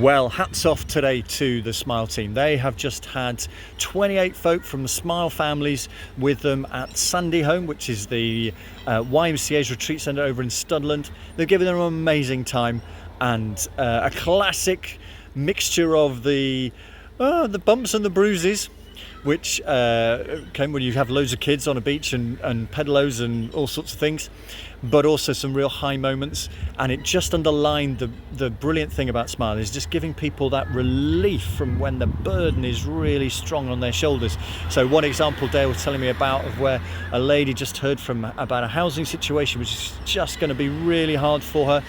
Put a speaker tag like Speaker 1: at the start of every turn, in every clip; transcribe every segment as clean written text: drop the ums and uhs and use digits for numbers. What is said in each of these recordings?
Speaker 1: Well, hats off today to the Smile team. They have just had 28 folk from the Smile families with them at Sandy Home, which is the YMCA's retreat centre over in Studland. They've given them an amazing time and a classic mixture of the bumps and the bruises, which came when you have loads of kids on a beach and pedalos and all sorts of things, but also some real high moments. And it just underlined the brilliant thing about Smile is just giving people that relief from when the burden is really strong on their shoulders. So one example Dale was telling me about of where a lady just heard from about a housing situation which is just going to be really hard for her.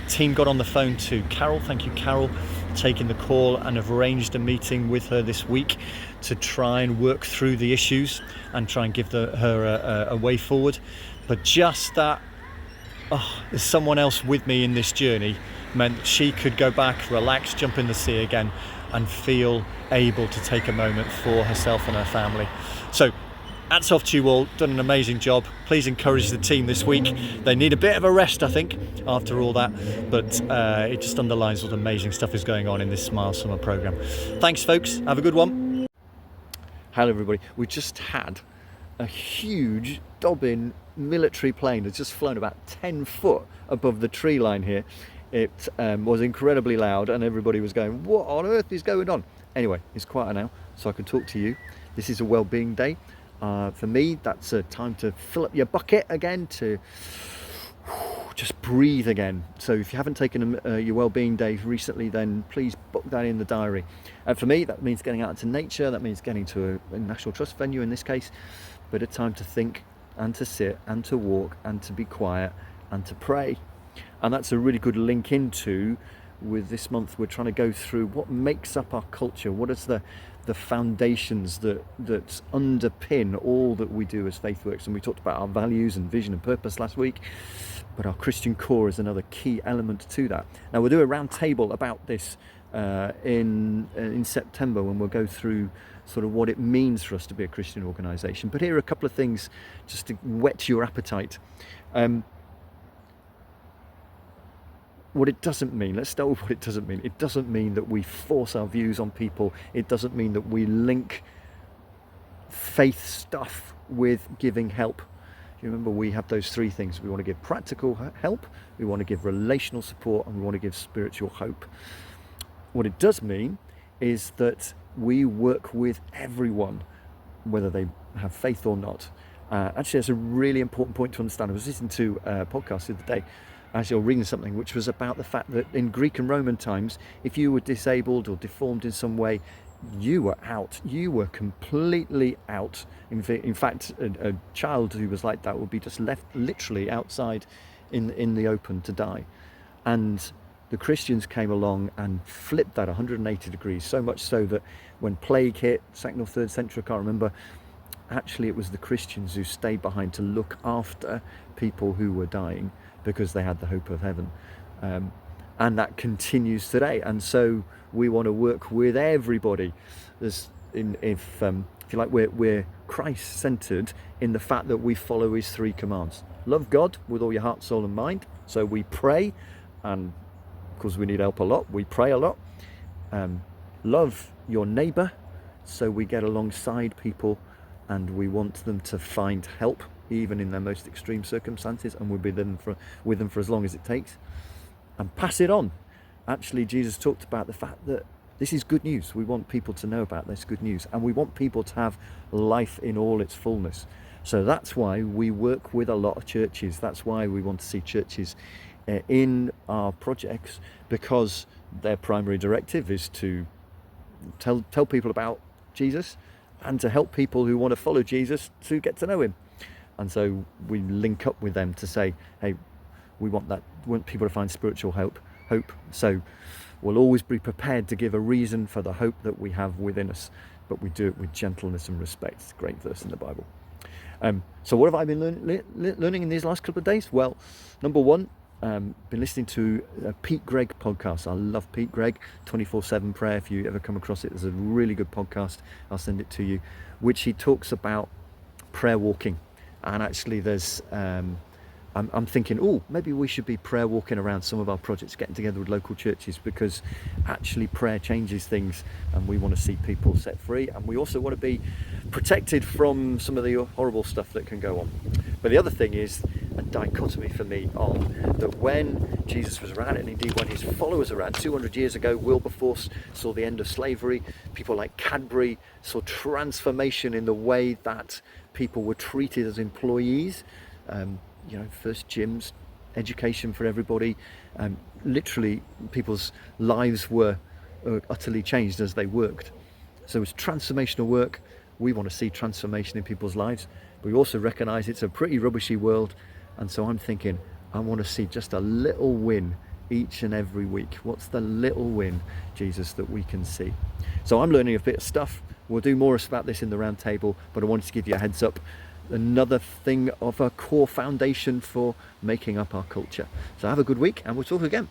Speaker 1: Team got on the phone to Carol, thank you Carol, taking the call, and have arranged a meeting with her this week to try and work through the issues and try and give her a way forward. But just that, there's someone else with me in this journey, meant that she could go back, relax, jump in the sea again and feel able to take a moment for herself and her family. So hats off to you all, done an amazing job. Please encourage the team this week. They need a bit of a rest, I think, after all that, but it just underlines what amazing stuff is going on in this Smile Summer programme. Thanks folks, have a good one. Hello everybody, we just had a huge Dobbin military plane that's just flown about 10 foot above the tree line here. It was incredibly loud and everybody was going, what on earth is going on? Anyway, it's quieter now so I can talk to you. This is a well-being day. For me, that's a time to fill up your bucket again, to just breathe again. So if you haven't taken your well-being day recently, then please book that in the diary. And for me, that means getting out into nature, that means getting to a National Trust venue in this case, but a time to think and to sit and to walk and to be quiet and to pray. And that's a really good link into, with this month we're trying to go through what makes up our culture, what is the foundations that underpin all that we do as FaithWorks. And we talked about our values and vision and purpose last week, but our Christian core is another key element to that. Now we'll do a round table about this in September, when we'll go through sort of what it means for us to be a Christian organisation. But here are a couple of things just to whet your appetite. What it doesn't mean, let's start with what it doesn't mean. It doesn't mean that we force our views on people. It doesn't mean that we link faith stuff with giving help. You remember, we have those three things. We want to give practical help, we want to give relational support, and we want to give spiritual hope. What it does mean is that we work with everyone, whether they have faith or not. Actually, that's a really important point to understand. I was listening to a podcast the other day, actually, or reading something which was about the fact that in Greek and Roman times, if you were disabled or deformed in some way, you were out. You were completely out. In fact, a child who was like that would be just left literally outside in the open to die. And the Christians came along and flipped that 180 degrees, so much so that when plague hit, 2nd or 3rd century, I can't remember, actually it was the Christians who stayed behind to look after people who were dying, because they had the hope of heaven. And that continues today. And so we want to work with everybody. If you like, we're Christ-centered in the fact that we follow his 3 commands. Love God with all your heart, soul and mind. So we pray, and because we need help a lot, we pray a lot. Love your neighbour, so we get alongside people and we want them to find help even in their most extreme circumstances, and we'll be with them for as long as it takes. And pass it on. Actually, Jesus talked about the fact that this is good news. We want people to know about this good news, and we want people to have life in all its fullness. So that's why we work with a lot of churches. That's why we want to see churches in our projects, because their primary directive is to tell people about Jesus and to help people who want to follow Jesus to get to know him. And so we link up with them to say, hey, we want people to find spiritual hope. So we'll always be prepared to give a reason for the hope that we have within us, but we do it with gentleness and respect. It's a great verse in the Bible. So what have I been learning in these last couple of days? Well, number one, been listening to a Pete Greig podcast. I love Pete Greig, 24/7 prayer. If you ever come across it, there's a really good podcast. I'll send it to you, which he talks about prayer walking. And actually there's I'm thinking, oh, maybe we should be prayer walking around some of our projects, getting together with local churches, because actually prayer changes things, and we want to see people set free, and we also want to be protected from some of the horrible stuff that can go on. But the other thing is a dichotomy for me on that when Jesus was around, and indeed when his followers around 200 years ago, Wilberforce saw the end of slavery, people like Cadbury saw transformation in the way that people were treated as employees. First gyms, education for everybody. Literally, people's lives were utterly changed as they worked. So it's transformational work. We want to see transformation in people's lives. But we also recognise it's a pretty rubbishy world. And so I'm thinking, I want to see just a little win each and every week. What's the little win, Jesus, that we can see? So I'm learning a bit of stuff. We'll do more about this in the round table, but I wanted to give you a heads up. Another thing of a core foundation for making up our culture. So have a good week, and we'll talk again.